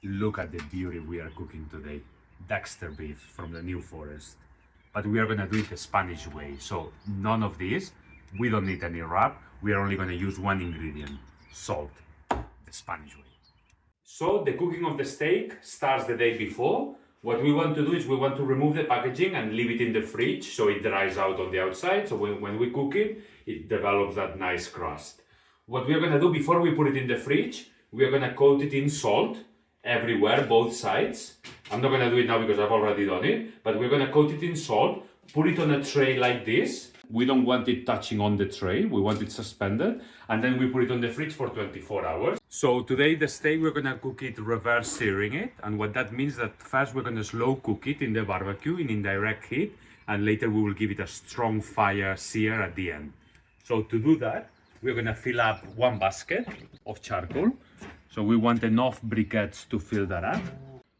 Look at the beauty we are cooking today. Dexter beef from the New Forest. But we are gonna do it the Spanish way. So none of this. We don't need any wrap. We are only gonna use one ingredient, salt, the Spanish way. So the cooking of the steak starts the day before. What we want to do is we want to remove the packaging and leave it in the fridge so it dries out on the outside. So when we cook it, it develops that nice crust. What we're gonna do before we put it in the fridge, we're gonna coat it in salt everywhere, both sides. I'm not gonna do it now because I've already done it, but we're gonna coat it in salt, put it on a tray like this. We don't want it touching on the tray, we want it suspended, and then we put it on the fridge for 24 hours. So today the steak, we're gonna cook it reverse searing it, and what that means that first we're gonna slow cook it in the barbecue in indirect heat, and later we will give it a strong fire sear at the end. So to do that, we're gonna fill up one basket of charcoal. So we want enough briquettes to fill that up.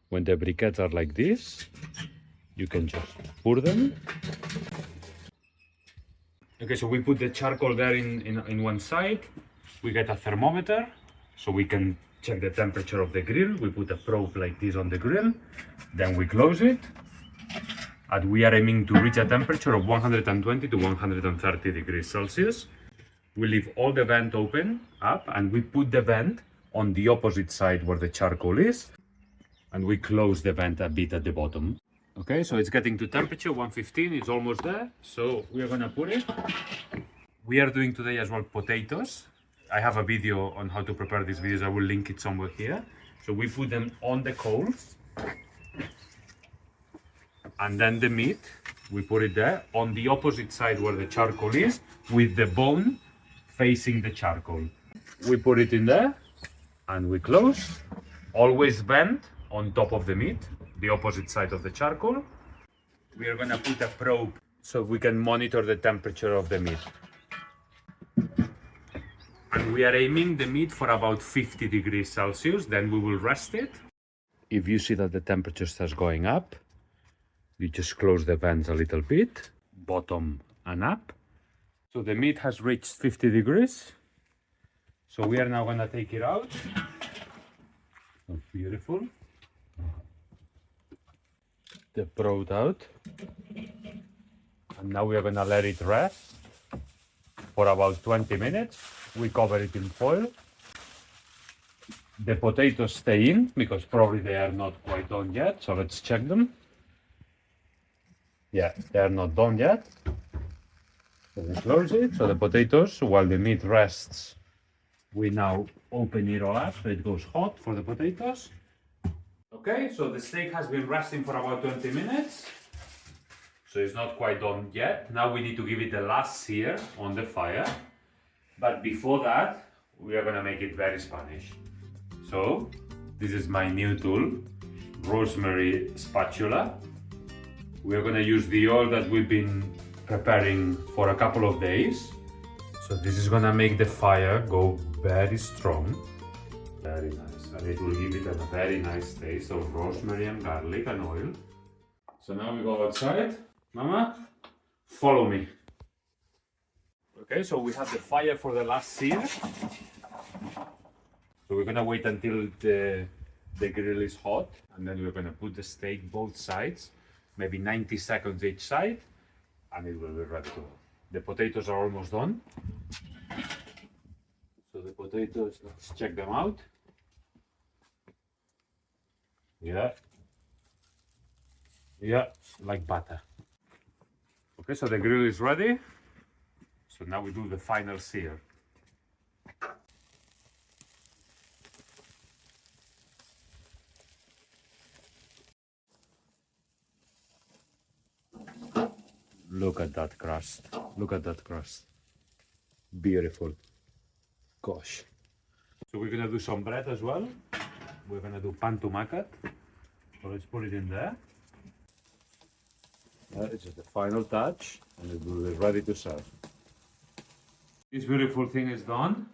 When the briquettes are like this, you can just pour them. Okay, so we put the charcoal there in one side. We get a thermometer, so we can check the temperature of the grill. We put a probe like this on the grill, then we close it. And we are aiming to reach a temperature of 120 to 130 degrees Celsius. We leave all the vent open up and we put the vent on the opposite side where the charcoal is, and we close the vent a bit at the bottom. Okay, so it's getting to temperature 115, it's almost there. So we are gonna put it. We are doing today as well potatoes. I have a video on how to prepare these videos. I will link it somewhere here. So we put them on the coals. And then the meat, we put it there on the opposite side where the charcoal is, with the bone facing the charcoal. We put it in there and we close. Always vent on top of the meat, the opposite side of the charcoal. We are gonna put a probe so we can monitor the temperature of the meat. And we are aiming the meat for about 50 degrees Celsius, then we will rest it. If you see that the temperature starts going up, you just close the vents a little bit, bottom and up. So the meat has reached 50 degrees. So we are now gonna take it out. Oh, beautiful. The probe out. And now we are gonna let it rest for about 20 minutes. We cover it in foil. The potatoes stay in because probably they are not quite done yet. So let's check them. Yeah, they are not done yet. So we close it. So the potatoes, while the meat rests, we now open it all up so it goes hot for the potatoes. Okay, so the steak has been resting for about 20 minutes. So it's not quite done yet. Now we need to give it the last sear on the fire. But before that, we are gonna make it very Spanish. So this is my new tool, Rosemary spatula. We're gonna use the oil that we've been preparing for a couple of days. So this is gonna make the fire go very strong. Very nice. And it will give it a very nice taste of rosemary and garlic and oil. So now we go outside. Mama, follow me. Okay, so we have the fire for the last sear. So we're gonna wait until the grill is hot, and then we're gonna put the steak both sides, maybe 90 seconds each side, and it will be ready to go. The potatoes are almost done. So the potatoes, let's check them out. Yeah, like butter. Okay, so the grill is ready. So now we do the final sear. Look at that crust. Look at that crust. Beautiful. Gosh. So we're gonna do some bread as well. We're gonna do Amb Tomàquet. So let's put it in there. It's just the final touch, and it will be ready to serve. This beautiful thing is done.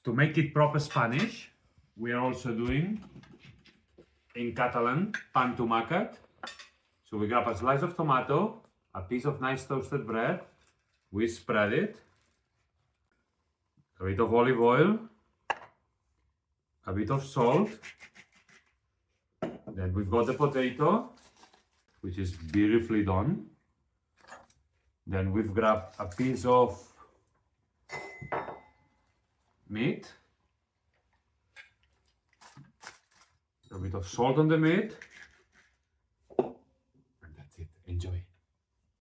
To make it proper Spanish, we are also doing in Catalan Amb Tomàquet. So we grab a slice of tomato, a piece of nice toasted bread, we spread it, a bit of olive oil, a bit of salt, then we've got the potato, which is beautifully done. Then we've grabbed a piece of meat, a bit of salt on the meat, and that's it. Enjoy.